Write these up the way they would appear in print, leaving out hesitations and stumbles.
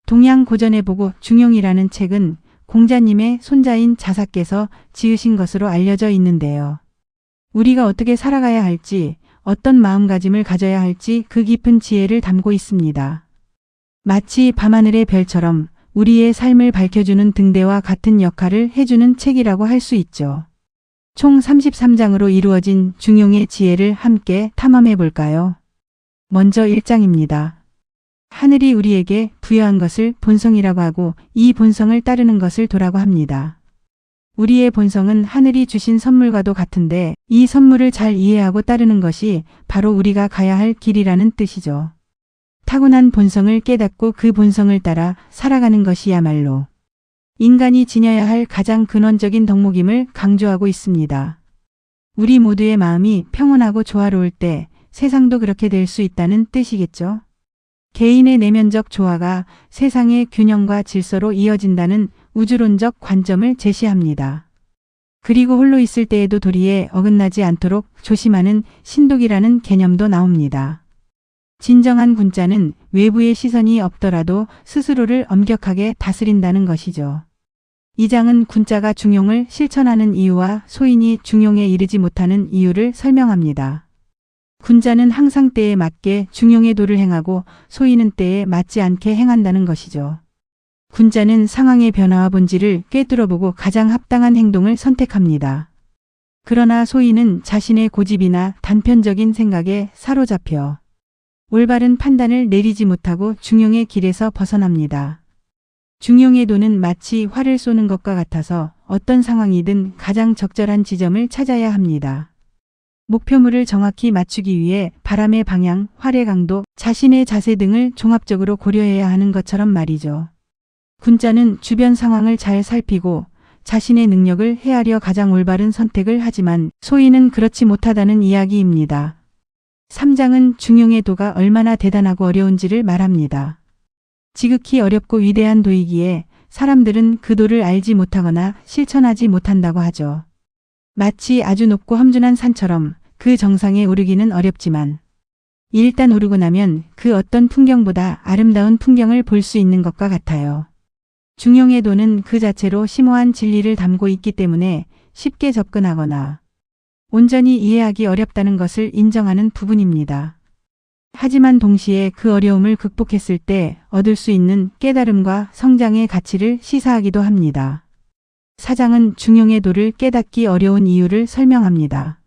동양 고전에 보고 중용이라는 책은 공자님의 손자인 자사께서 지으신 것으로 알려져 있는데요. 우리가 어떻게 살아가야 할지, 어떤 마음가짐을 가져야 할지 그 깊은 지혜를 담고 있습니다. 마치 밤하늘의 별처럼 우리의 삶을 밝혀주는 등대와 같은 역할을 해주는 책이라고 할 수 있죠. 총 33장으로 이루어진 중용의 지혜를 함께 탐험해 볼까요? 먼저 1장입니다. 하늘이 우리에게 부여한 것을 본성이라고 하고 이 본성을 따르는 것을 도라고 합니다. 우리의 본성은 하늘이 주신 선물과도 같은데 이 선물을 잘 이해하고 따르는 것이 바로 우리가 가야 할 길이라는 뜻이죠. 타고난 본성을 깨닫고 그 본성을 따라 살아가는 것이야말로 인간이 지녀야 할 가장 근원적인 덕목임을 강조하고 있습니다. 우리 모두의 마음이 평온하고 조화로울 때 세상도 그렇게 될 수 있다는 뜻이겠죠. 개인의 내면적 조화가 세상의 균형과 질서로 이어진다는 우주론적 관점을 제시합니다. 그리고 홀로 있을 때에도 도리에 어긋나지 않도록 조심하는 신독이라는 개념도 나옵니다. 진정한 군자는 외부의 시선이 없더라도 스스로를 엄격하게 다스린다는 것이죠. 이 장은 군자가 중용을 실천하는 이유와 소인이 중용에 이르지 못하는 이유를 설명합니다. 군자는 항상 때에 맞게 중용의 도를 행하고 소인은 때에 맞지 않게 행한다는 것이죠. 군자는 상황의 변화와 본질을 꿰뚫어보고 가장 합당한 행동을 선택합니다. 그러나 소인은 자신의 고집이나 단편적인 생각에 사로잡혀 올바른 판단을 내리지 못하고 중용의 길에서 벗어납니다. 중용의 도는 마치 활을 쏘는 것과 같아서 어떤 상황이든 가장 적절한 지점을 찾아야 합니다. 목표물을 정확히 맞추기 위해 바람의 방향, 활의 강도, 자신의 자세 등을 종합적으로 고려해야 하는 것처럼 말이죠. 군자는 주변 상황을 잘 살피고 자신의 능력을 헤아려 가장 올바른 선택을 하지만 소인은 그렇지 못하다는 이야기입니다. 3장은 중용의 도가 얼마나 대단하고 어려운지를 말합니다. 지극히 어렵고 위대한 도이기에 사람들은 그 도를 알지 못하거나 실천하지 못한다고 하죠. 마치 아주 높고 험준한 산처럼 그 정상에 오르기는 어렵지만 일단 오르고 나면 그 어떤 풍경보다 아름다운 풍경을 볼 수 있는 것과 같아요. 중용의 도는 그 자체로 심오한 진리를 담고 있기 때문에 쉽게 접근하거나 온전히 이해하기 어렵다는 것을 인정하는 부분입니다. 하지만 동시에 그 어려움을 극복했을 때 얻을 수 있는 깨달음과 성장의 가치를 시사하기도 합니다. 4장은 중용의 도를 깨닫기 어려운 이유를 설명합니다.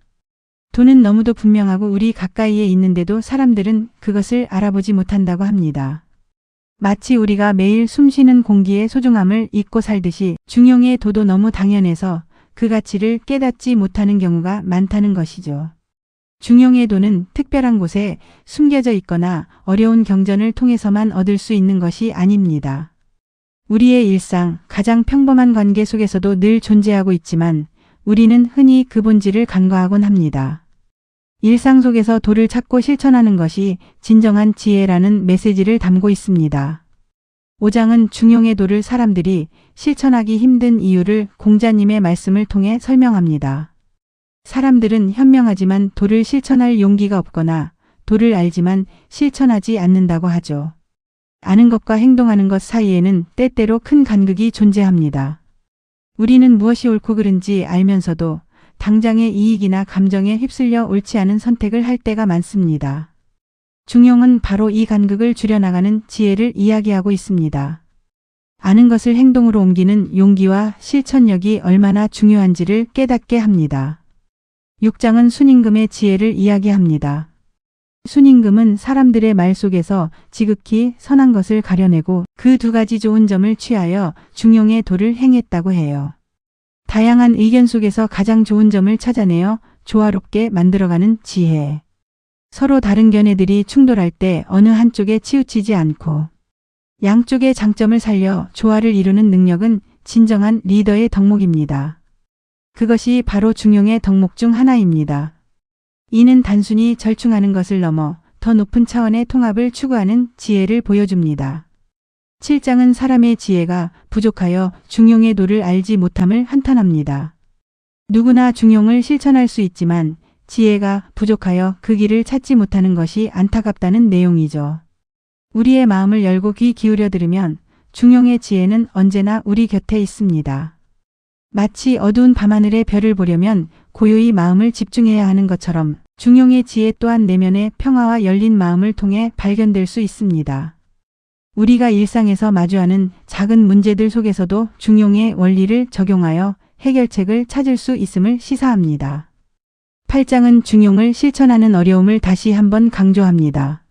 도는 너무도 분명하고 우리 가까이에 있는데도 사람들은 그것을 알아보지 못한다고 합니다. 마치 우리가 매일 숨쉬는 공기의 소중함을 잊고 살듯이 중용의 도도 너무 당연해서 그 가치를 깨닫지 못하는 경우가 많다는 것이죠. 중용의 도는 특별한 곳에 숨겨져 있거나 어려운 경전을 통해서만 얻을 수 있는 것이 아닙니다. 우리의 일상, 가장 평범한 관계 속에서도 늘 존재하고 있지만 우리는 흔히 그 본질을 간과하곤 합니다. 일상 속에서 도를 찾고 실천하는 것이 진정한 지혜라는 메시지를 담고 있습니다. 5장은 중용의 도를 사람들이 실천하기 힘든 이유를 공자님의 말씀을 통해 설명합니다. 사람들은 현명하지만 도를 실천할 용기가 없거나 도를 알지만 실천하지 않는다고 하죠. 아는 것과 행동하는 것 사이에는 때때로 큰 간극이 존재합니다. 우리는 무엇이 옳고 그른지 알면서도 당장의 이익이나 감정에 휩쓸려 옳지 않은 선택을 할 때가 많습니다. 중용은 바로 이 간극을 줄여나가는 지혜를 이야기하고 있습니다. 아는 것을 행동으로 옮기는 용기와 실천력이 얼마나 중요한지를 깨닫게 합니다. 6장은 순임금의 지혜를 이야기합니다. 순임금은 사람들의 말 속에서 지극히 선한 것을 가려내고 그 두 가지 좋은 점을 취하여 중용의 도를 행했다고 해요. 다양한 의견 속에서 가장 좋은 점을 찾아내어 조화롭게 만들어가는 지혜. 서로 다른 견해들이 충돌할 때 어느 한쪽에 치우치지 않고 양쪽의 장점을 살려 조화를 이루는 능력은 진정한 리더의 덕목입니다. 그것이 바로 중용의 덕목 중 하나입니다. 이는 단순히 절충하는 것을 넘어 더 높은 차원의 통합을 추구하는 지혜를 보여줍니다. 7장은 사람의 지혜가 부족하여 중용의 도를 알지 못함을 한탄합니다. 누구나 중용을 실천할 수 있지만 지혜가 부족하여 그 길을 찾지 못하는 것이 안타깝다는 내용이죠. 우리의 마음을 열고 귀 기울여 들으면 중용의 지혜는 언제나 우리 곁에 있습니다. 마치 어두운 밤하늘의 별을 보려면 고요히 마음을 집중해야 하는 것처럼 중용의 지혜 또한 내면의 평화와 열린 마음을 통해 발견될 수 있습니다. 우리가 일상에서 마주하는 작은 문제들 속에서도 중용의 원리를 적용하여 해결책을 찾을 수 있음을 시사합니다. 8장은 중용을 실천하는 어려움을 다시 한번 강조합니다.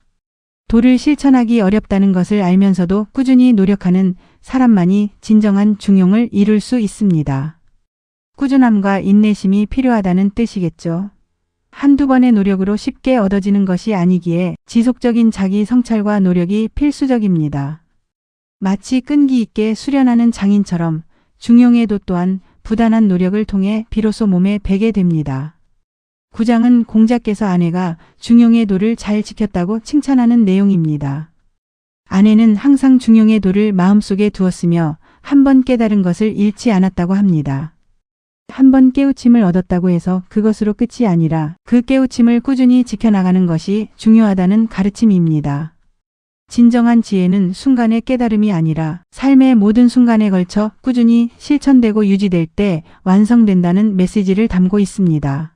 도를 실천하기 어렵다는 것을 알면서도 꾸준히 노력하는 사람만이 진정한 중용을 이룰 수 있습니다. 꾸준함과 인내심이 필요하다는 뜻이겠죠. 한두 번의 노력으로 쉽게 얻어지는 것이 아니기에 지속적인 자기 성찰과 노력이 필수적입니다. 마치 끈기 있게 수련하는 장인처럼 중용의 도 또한 부단한 노력을 통해 비로소 몸에 배게 됩니다. 9장은 공자께서 아내가 중용의 도를 잘 지켰다고 칭찬하는 내용입니다. 아내는 항상 중용의 도를 마음속에 두었으며 한 번 깨달은 것을 잃지 않았다고 합니다. 한 번 깨우침을 얻었다고 해서 그것으로 끝이 아니라 그 깨우침을 꾸준히 지켜나가는 것이 중요하다는 가르침입니다. 진정한 지혜는 순간의 깨달음이 아니라 삶의 모든 순간에 걸쳐 꾸준히 실천되고 유지될 때 완성된다는 메시지를 담고 있습니다.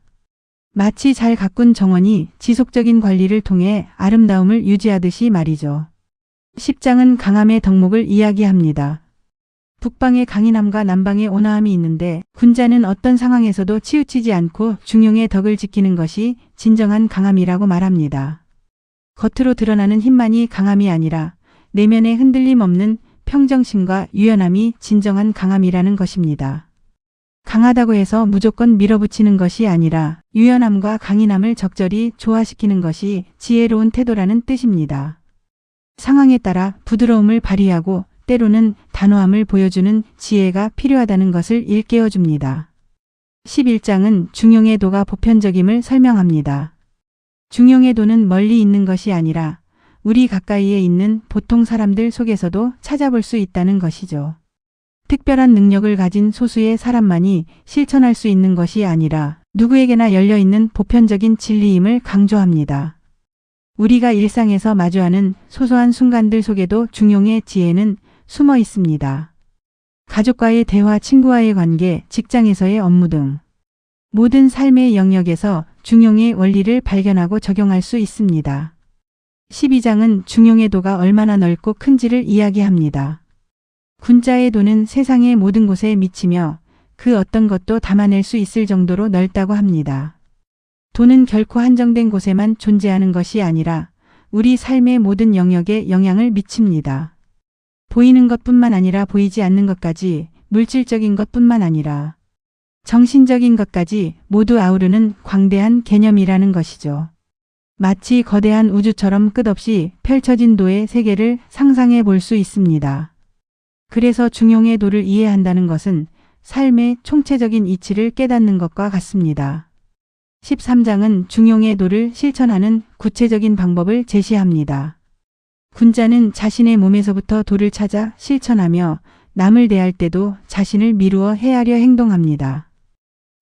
마치 잘 가꾼 정원이 지속적인 관리를 통해 아름다움을 유지하듯이 말이죠. 10장은 강함의 덕목을 이야기합니다. 북방에 강인함과 남방에 온화함이 있는데 군자는 어떤 상황에서도 치우치지 않고 중용의 덕을 지키는 것이 진정한 강함이라고 말합니다. 겉으로 드러나는 힘만이 강함이 아니라 내면의 흔들림 없는 평정심과 유연함이 진정한 강함이라는 것입니다. 강하다고 해서 무조건 밀어붙이는 것이 아니라 유연함과 강인함을 적절히 조화시키는 것이 지혜로운 태도라는 뜻입니다. 상황에 따라 부드러움을 발휘하고 때로는 단호함을 보여주는 지혜가 필요하다는 것을 일깨워줍니다. 11장은 중용의 도가 보편적임을 설명합니다. 중용의 도는 멀리 있는 것이 아니라 우리 가까이에 있는 보통 사람들 속에서도 찾아볼 수 있다는 것이죠. 특별한 능력을 가진 소수의 사람만이 실천할 수 있는 것이 아니라 누구에게나 열려있는 보편적인 진리임을 강조합니다. 우리가 일상에서 마주하는 소소한 순간들 속에도 중용의 지혜는 숨어 있습니다. 가족과의 대화, 친구와의 관계, 직장에서의 업무 등 모든 삶의 영역에서 중용의 원리를 발견하고 적용할 수 있습니다. 12장은 중용의 도가 얼마나 넓고 큰지를 이야기합니다. 군자의 도는 세상의 모든 곳에 미치며 그 어떤 것도 담아낼 수 있을 정도로 넓다고 합니다. 도는 결코 한정된 곳에만 존재하는 것이 아니라 우리 삶의 모든 영역에 영향을 미칩니다. 보이는 것뿐만 아니라 보이지 않는 것까지, 물질적인 것뿐만 아니라 정신적인 것까지 모두 아우르는 광대한 개념이라는 것이죠. 마치 거대한 우주처럼 끝없이 펼쳐진 도의 세계를 상상해 볼 수 있습니다. 그래서 중용의 도를 이해한다는 것은 삶의 총체적인 이치를 깨닫는 것과 같습니다. 13장은 중용의 도를 실천하는 구체적인 방법을 제시합니다. 군자는 자신의 몸에서부터 도를 찾아 실천하며 남을 대할 때도 자신을 미루어 헤아려 행동합니다.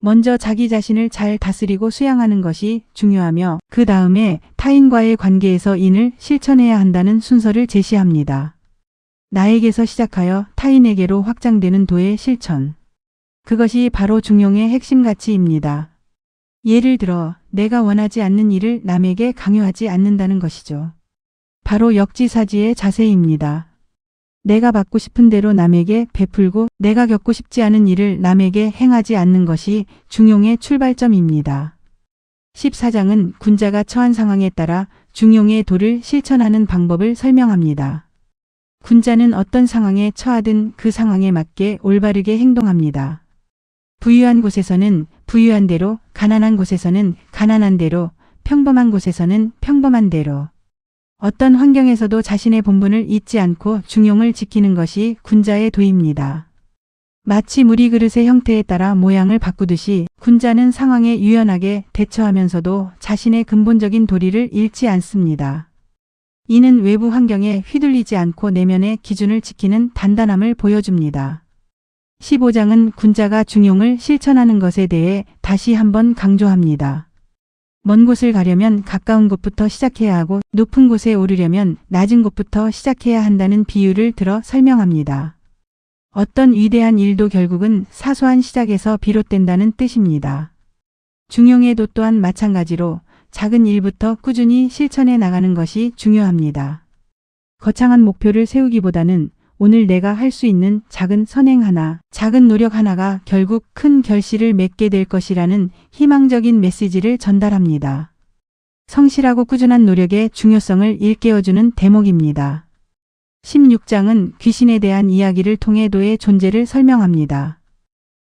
먼저 자기 자신을 잘 다스리고 수양하는 것이 중요하며 그 다음에 타인과의 관계에서 인을 실천해야 한다는 순서를 제시합니다. 나에게서 시작하여 타인에게로 확장되는 도의 실천. 그것이 바로 중용의 핵심 가치입니다. 예를 들어 내가 원하지 않는 일을 남에게 강요하지 않는다는 것이죠. 바로 역지사지의 자세입니다. 내가 받고 싶은 대로 남에게 베풀고 내가 겪고 싶지 않은 일을 남에게 행하지 않는 것이 중용의 출발점입니다. 14장은 군자가 처한 상황에 따라 중용의 도를 실천하는 방법을 설명합니다. 군자는 어떤 상황에 처하든 그 상황에 맞게 올바르게 행동합니다. 부유한 곳에서는 부유한 대로, 가난한 곳에서는 가난한 대로, 평범한 곳에서는 평범한 대로. 어떤 환경에서도 자신의 본분을 잊지 않고 중용을 지키는 것이 군자의 도입니다. 마치 물이 그릇의 형태에 따라 모양을 바꾸듯이 군자는 상황에 유연하게 대처하면서도 자신의 근본적인 도리를 잃지 않습니다. 이는 외부 환경에 휘둘리지 않고 내면의 기준을 지키는 단단함을 보여줍니다. 15장은 군자가 중용을 실천하는 것에 대해 다시 한번 강조합니다. 먼 곳을 가려면 가까운 곳부터 시작해야 하고 높은 곳에 오르려면 낮은 곳부터 시작해야 한다는 비유를 들어 설명합니다. 어떤 위대한 일도 결국은 사소한 시작에서 비롯된다는 뜻입니다. 중용의 도 또한 마찬가지로 작은 일부터 꾸준히 실천해 나가는 것이 중요합니다. 거창한 목표를 세우기보다는 오늘 내가 할 수 있는 작은 선행 하나, 작은 노력 하나가 결국 큰 결실을 맺게 될 것이라는 희망적인 메시지를 전달합니다. 성실하고 꾸준한 노력의 중요성을 일깨워주는 대목입니다. 16장은 귀신에 대한 이야기를 통해 도의 존재를 설명합니다.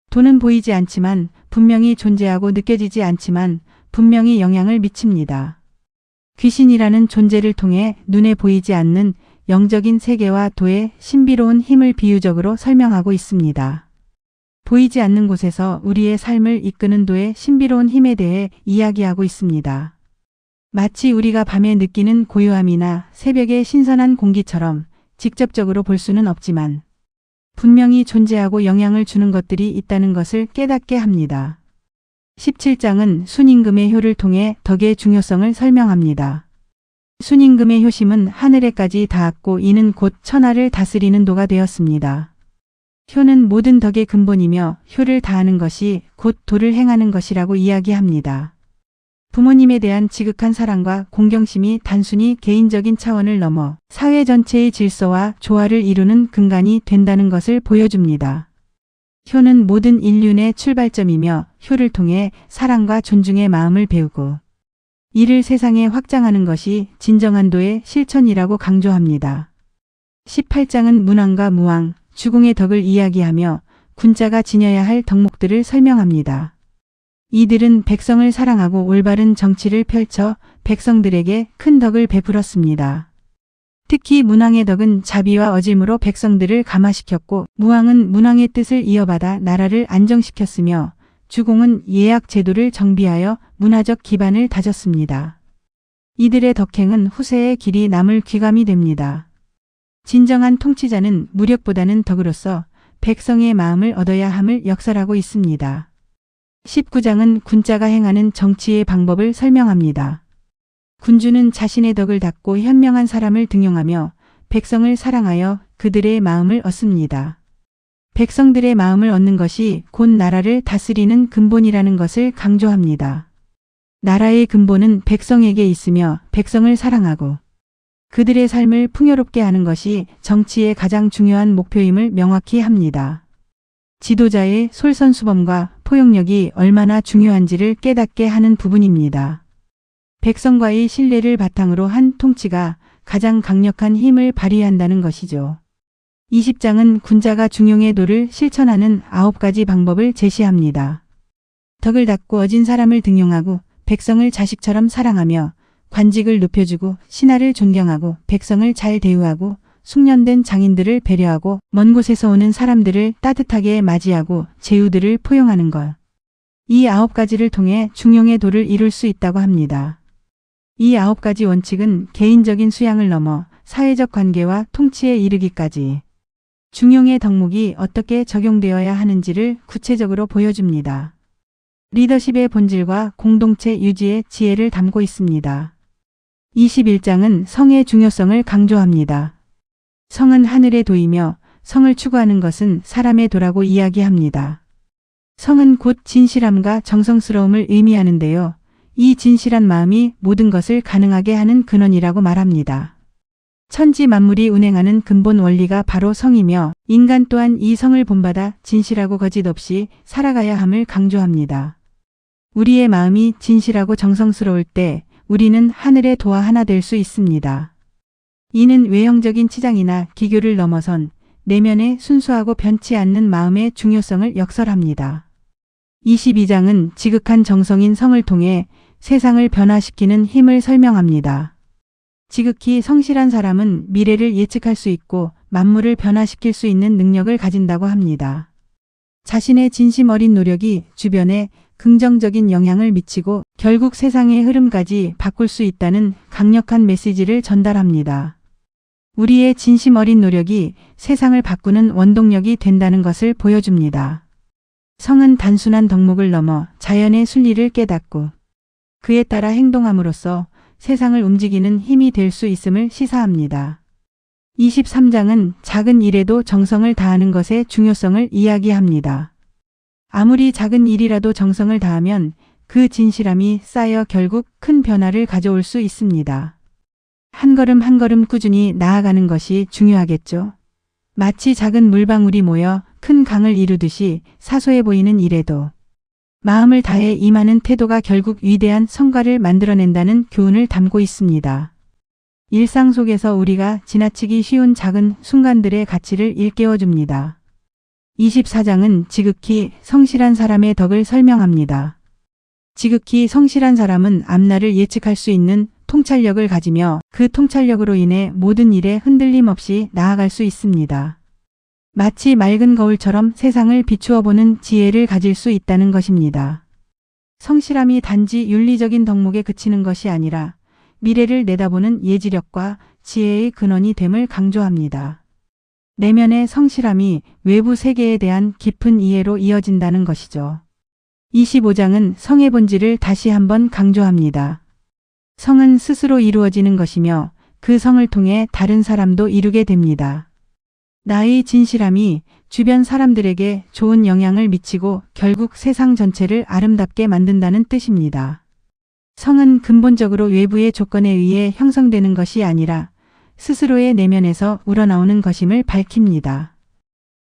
도는 보이지 않지만 분명히 존재하고 느껴지지 않지만 분명히 영향을 미칩니다. 귀신이라는 존재를 통해 눈에 보이지 않는 영적인 세계와 도의 신비로운 힘을 비유적으로 설명하고 있습니다. 보이지 않는 곳에서 우리의 삶을 이끄는 도의 신비로운 힘에 대해 이야기하고 있습니다. 마치 우리가 밤에 느끼는 고요함이나 새벽의 신선한 공기처럼 직접적으로 볼 수는 없지만 분명히 존재하고 영향을 주는 것들이 있다는 것을 깨닫게 합니다. 17장은 순임금의 효를 통해 덕의 중요성을 설명합니다. 순임금의 효심은 하늘에까지 닿았고 이는 곧 천하를 다스리는 도가 되었습니다. 효는 모든 덕의 근본이며 효를 다하는 것이 곧 도를 행하는 것이라고 이야기합니다. 부모님에 대한 지극한 사랑과 공경심이 단순히 개인적인 차원을 넘어 사회 전체의 질서와 조화를 이루는 근간이 된다는 것을 보여줍니다. 효는 모든 인륜의 출발점이며 효를 통해 사랑과 존중의 마음을 배우고 이를 세상에 확장하는 것이 진정한 도의 실천이라고 강조합니다. 18장은 문왕과 무왕, 주공의 덕을 이야기하며 군자가 지녀야 할 덕목들을 설명합니다. 이들은 백성을 사랑하고 올바른 정치를 펼쳐 백성들에게 큰 덕을 베풀었습니다. 특히 문왕의 덕은 자비와 어짐으로 백성들을 감화시켰고 무왕은 문왕의 뜻을 이어받아 나라를 안정시켰으며 주공은 예약 제도를 정비하여 문화적 기반을 다졌습니다. 이들의 덕행은 후세의 길이 남을 귀감이 됩니다. 진정한 통치자는 무력보다는 덕으로서 백성의 마음을 얻어야 함을 역설하고 있습니다. 19장은 군자가 행하는 정치의 방법을 설명합니다. 군주는 자신의 덕을 닦고 현명한 사람을 등용하며 백성을 사랑하여 그들의 마음을 얻습니다. 백성들의 마음을 얻는 것이 곧 나라를 다스리는 근본이라는 것을 강조합니다. 나라의 근본은 백성에게 있으며 백성을 사랑하고 그들의 삶을 풍요롭게 하는 것이 정치의 가장 중요한 목표임을 명확히 합니다. 지도자의 솔선수범과 포용력이 얼마나 중요한지를 깨닫게 하는 부분입니다. 백성과의 신뢰를 바탕으로 한 통치가 가장 강력한 힘을 발휘한다는 것이죠. 20장은 군자가 중용의 도를 실천하는 9가지 방법을 제시합니다. 덕을 닦고 어진 사람을 등용하고 백성을 자식처럼 사랑하며 관직을 높여주고 신하를 존경하고 백성을 잘 대우하고 숙련된 장인들을 배려하고 먼 곳에서 오는 사람들을 따뜻하게 맞이하고 제후들을 포용하는 것. 이 9가지를 통해 중용의 도를 이룰 수 있다고 합니다. 이 9가지 원칙은 개인적인 수양을 넘어 사회적 관계와 통치에 이르기까지 중용의 덕목이 어떻게 적용되어야 하는지를 구체적으로 보여줍니다. 리더십의 본질과 공동체 유지의 지혜를 담고 있습니다. 21장은 성의 중요성을 강조합니다. 성은 하늘의 도이며 성을 추구하는 것은 사람의 도라고 이야기합니다. 성은 곧 진실함과 정성스러움을 의미하는데요. 이 진실한 마음이 모든 것을 가능하게 하는 근원이라고 말합니다. 천지 만물이 운행하는 근본 원리가 바로 성이며 인간 또한 이 성을 본받아 진실하고 거짓 없이 살아가야 함을 강조합니다. 우리의 마음이 진실하고 정성스러울 때 우리는 하늘의 도와 하나 될 수 있습니다. 이는 외형적인 치장이나 기교를 넘어선 내면의 순수하고 변치 않는 마음의 중요성을 역설합니다. 22장은 지극한 정성인 성을 통해 세상을 변화시키는 힘을 설명합니다. 지극히 성실한 사람은 미래를 예측할 수 있고 만물을 변화시킬 수 있는 능력을 가진다고 합니다. 자신의 진심 어린 노력이 주변에 긍정적인 영향을 미치고 결국 세상의 흐름까지 바꿀 수 있다는 강력한 메시지를 전달합니다. 우리의 진심 어린 노력이 세상을 바꾸는 원동력이 된다는 것을 보여줍니다. 성은 단순한 덕목을 넘어 자연의 순리를 깨닫고 그에 따라 행동함으로써 세상을 움직이는 힘이 될 수 있음을 시사합니다. 23장은 작은 일에도 정성을 다하는 것의 중요성을 이야기합니다. 아무리 작은 일이라도 정성을 다하면 그 진실함이 쌓여 결국 큰 변화를 가져올 수 있습니다. 한 걸음 한 걸음 꾸준히 나아가는 것이 중요하겠죠. 마치 작은 물방울이 모여 큰 강을 이루듯이 사소해 보이는 일에도 마음을 다해 임하는 태도가 결국 위대한 성과를 만들어낸다는 교훈을 담고 있습니다. 일상 속에서 우리가 지나치기 쉬운 작은 순간들의 가치를 일깨워줍니다. 24장은 지극히 성실한 사람의 덕을 설명합니다. 지극히 성실한 사람은 앞날을 예측할 수 있는 통찰력을 가지며 그 통찰력으로 인해 모든 일에 흔들림 없이 나아갈 수 있습니다. 마치 맑은 거울처럼 세상을 비추어 보는 지혜를 가질 수 있다는 것입니다. 성실함이 단지 윤리적인 덕목에 그치는 것이 아니라 미래를 내다보는 예지력과 지혜의 근원이 됨을 강조합니다. 내면의 성실함이 외부 세계에 대한 깊은 이해로 이어진다는 것이죠. 25장은 성의 본질을 다시 한번 강조합니다. 성은 스스로 이루어지는 것이며 그 성을 통해 다른 사람도 이루게 됩니다. 나의 진실함이 주변 사람들에게 좋은 영향을 미치고 결국 세상 전체를 아름답게 만든다는 뜻입니다. 성은 근본적으로 외부의 조건에 의해 형성되는 것이 아니라 스스로의 내면에서 우러나오는 것임을 밝힙니다.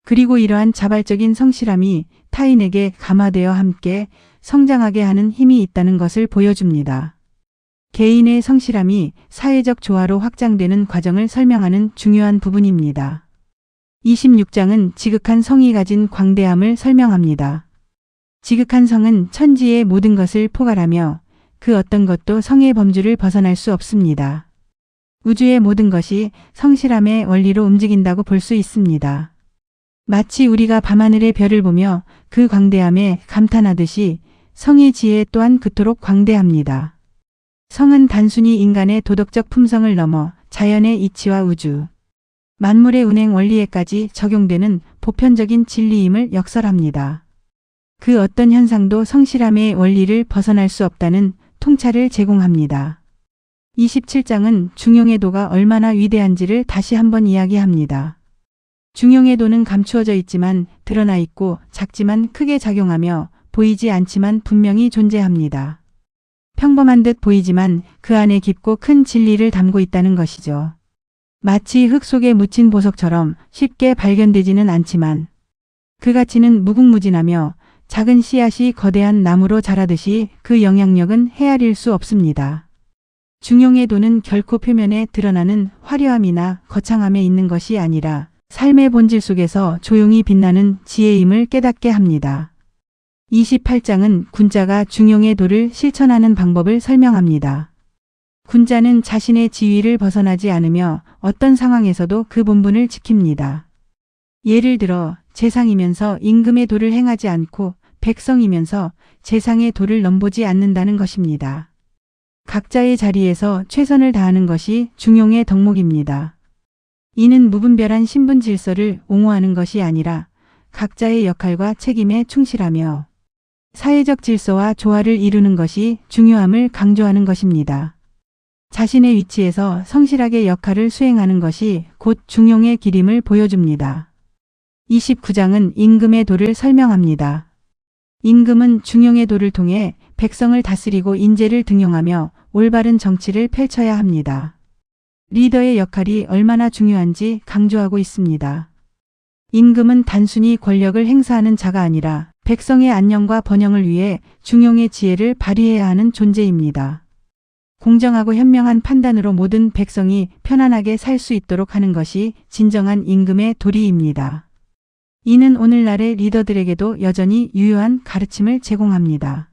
그리고 이러한 자발적인 성실함이 타인에게 감화되어 함께 성장하게 하는 힘이 있다는 것을 보여줍니다. 개인의 성실함이 사회적 조화로 확장되는 과정을 설명하는 중요한 부분입니다. 26장은 지극한 성이 가진 광대함을 설명합니다. 지극한 성은 천지의 모든 것을 포괄하며 그 어떤 것도 성의 범주를 벗어날 수 없습니다. 우주의 모든 것이 성실함의 원리로 움직인다고 볼 수 있습니다. 마치 우리가 밤하늘의 별을 보며 그 광대함에 감탄하듯이 성의 지혜 또한 그토록 광대합니다. 성은 단순히 인간의 도덕적 품성을 넘어 자연의 이치와 우주, 만물의 운행 원리에까지 적용되는 보편적인 진리임을 역설합니다. 그 어떤 현상도 성실함의 원리를 벗어날 수 없다는 통찰을 제공합니다. 27장은 중용의 도가 얼마나 위대한지를 다시 한번 이야기합니다. 중용의 도는 감추어져 있지만 드러나 있고 작지만 크게 작용하며 보이지 않지만 분명히 존재합니다. 평범한 듯 보이지만 그 안에 깊고 큰 진리를 담고 있다는 것이죠. 마치 흙 속에 묻힌 보석처럼 쉽게 발견되지는 않지만 그 가치는 무궁무진하며 작은 씨앗이 거대한 나무로 자라듯이 그 영향력은 헤아릴 수 없습니다. 중용의 도는 결코 표면에 드러나는 화려함이나 거창함에 있는 것이 아니라 삶의 본질 속에서 조용히 빛나는 지혜임을 깨닫게 합니다. 28장은 군자가 중용의 도를 실천하는 방법을 설명합니다. 군자는 자신의 지위를 벗어나지 않으며 어떤 상황에서도 그 본분을 지킵니다. 예를 들어 재상이면서 임금의 도를 행하지 않고 백성이면서 재상의 도를 넘보지 않는다는 것입니다. 각자의 자리에서 최선을 다하는 것이 중용의 덕목입니다. 이는 무분별한 신분 질서를 옹호하는 것이 아니라 각자의 역할과 책임에 충실하며 사회적 질서와 조화를 이루는 것이 중요함을 강조하는 것입니다. 자신의 위치에서 성실하게 역할을 수행하는 것이 곧 중용의 길임을 보여줍니다. 29장은 임금의 도를 설명합니다. 임금은 중용의 도를 통해 백성을 다스리고 인재를 등용하며 올바른 정치를 펼쳐야 합니다. 리더의 역할이 얼마나 중요한지 강조하고 있습니다. 임금은 단순히 권력을 행사하는 자가 아니라 백성의 안녕과 번영을 위해 중용의 지혜를 발휘해야 하는 존재입니다. 공정하고 현명한 판단으로 모든 백성이 편안하게 살 수 있도록 하는 것이 진정한 임금의 도리입니다. 이는 오늘날의 리더들에게도 여전히 유효한 가르침을 제공합니다.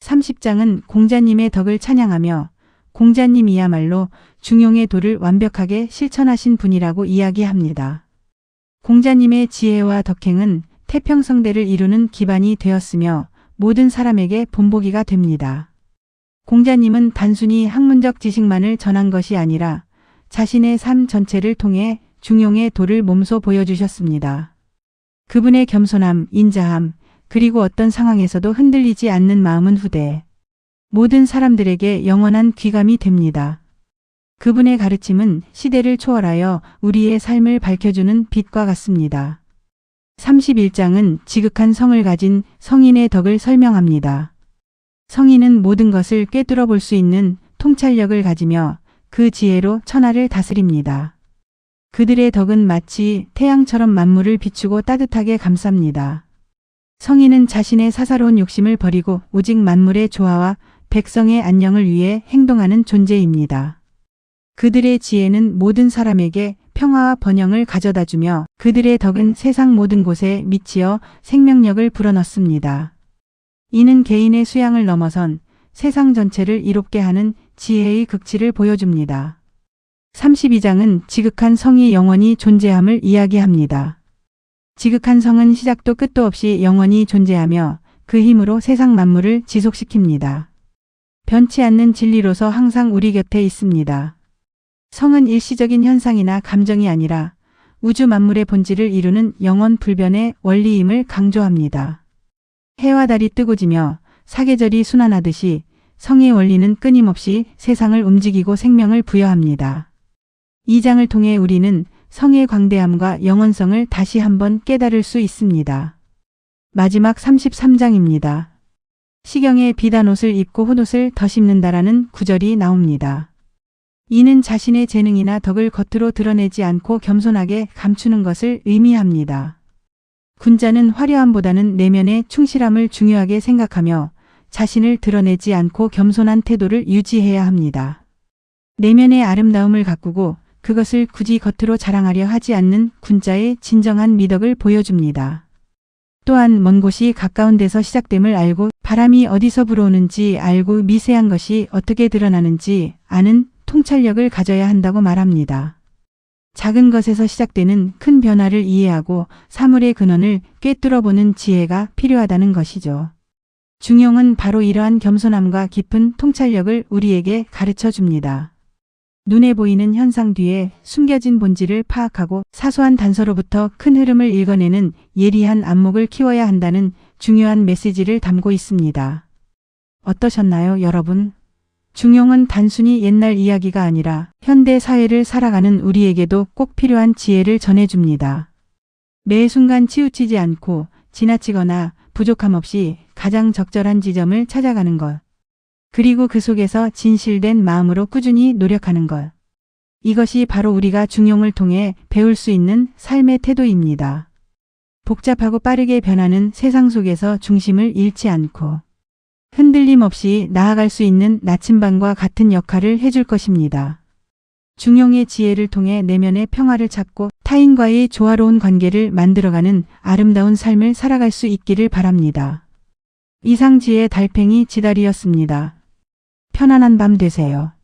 30장은 공자님의 덕을 찬양하며 공자님이야말로 중용의 도를 완벽하게 실천하신 분이라고 이야기합니다. 공자님의 지혜와 덕행은 태평성대를 이루는 기반이 되었으며 모든 사람에게 본보기가 됩니다. 공자님은 단순히 학문적 지식만을 전한 것이 아니라 자신의 삶 전체를 통해 중용의 도를 몸소 보여주셨습니다. 그분의 겸손함, 인자함, 그리고 어떤 상황에서도 흔들리지 않는 마음은 후대 모든 사람들에게 영원한 귀감이 됩니다. 그분의 가르침은 시대를 초월하여 우리의 삶을 밝혀주는 빛과 같습니다. 31장은 지극한 성을 가진 성인의 덕을 설명합니다. 성인은 모든 것을 꿰뚫어 볼 수 있는 통찰력을 가지며 그 지혜로 천하를 다스립니다. 그들의 덕은 마치 태양처럼 만물을 비추고 따뜻하게 감쌉니다. 성인은 자신의 사사로운 욕심을 버리고 오직 만물의 조화와 백성의 안녕을 위해 행동하는 존재입니다. 그들의 지혜는 모든 사람에게 평화와 번영을 가져다주며 그들의 덕은 세상 모든 곳에 미치어 생명력을 불어넣습니다. 이는 개인의 수양을 넘어선 세상 전체를 이롭게 하는 지혜의 극치를 보여줍니다. 32장은 지극한 성이 영원히 존재함을 이야기합니다. 지극한 성은 시작도 끝도 없이 영원히 존재하며 그 힘으로 세상 만물을 지속시킵니다. 변치 않는 진리로서 항상 우리 곁에 있습니다. 성은 일시적인 현상이나 감정이 아니라 우주 만물의 본질을 이루는 영원 불변의 원리임을 강조합니다. 해와 달이 뜨고 지며 사계절이 순환하듯이 성의 원리는 끊임없이 세상을 움직이고 생명을 부여합니다. 이 장을 통해 우리는 성의 광대함과 영원성을 다시 한번 깨달을 수 있습니다. 마지막 33장입니다. 시경에 비단 옷을 입고 홑옷을 더 심는다라는 구절이 나옵니다. 이는 자신의 재능이나 덕을 겉으로 드러내지 않고 겸손하게 감추는 것을 의미합니다. 군자는 화려함보다는 내면의 충실함을 중요하게 생각하며 자신을 드러내지 않고 겸손한 태도를 유지해야 합니다. 내면의 아름다움을 가꾸고 그것을 굳이 겉으로 자랑하려 하지 않는 군자의 진정한 미덕을 보여줍니다. 또한 먼 곳이 가까운 데서 시작됨을 알고 바람이 어디서 불어오는지 알고 미세한 것이 어떻게 드러나는지 아는 통찰력을 가져야 한다고 말합니다. 작은 것에서 시작되는 큰 변화를 이해하고 사물의 근원을 꿰뚫어보는 지혜가 필요하다는 것이죠. 중용은 바로 이러한 겸손함과 깊은 통찰력을 우리에게 가르쳐 줍니다. 눈에 보이는 현상 뒤에 숨겨진 본질을 파악하고 사소한 단서로부터 큰 흐름을 읽어내는 예리한 안목을 키워야 한다는 중요한 메시지를 담고 있습니다. 어떠셨나요, 여러분? 중용은 단순히 옛날 이야기가 아니라 현대 사회를 살아가는 우리에게도 꼭 필요한 지혜를 전해줍니다. 매 순간 치우치지 않고 지나치거나 부족함 없이 가장 적절한 지점을 찾아가는 것. 그리고 그 속에서 진실된 마음으로 꾸준히 노력하는 것. 이것이 바로 우리가 중용을 통해 배울 수 있는 삶의 태도입니다. 복잡하고 빠르게 변하는 세상 속에서 중심을 잃지 않고 흔들림 없이 나아갈 수 있는 나침반과 같은 역할을 해줄 것입니다. 중용의 지혜를 통해 내면의 평화를 찾고 타인과의 조화로운 관계를 만들어가는 아름다운 삶을 살아갈 수 있기를 바랍니다. 이상지의 달팽이 지다리였습니다. 편안한 밤 되세요.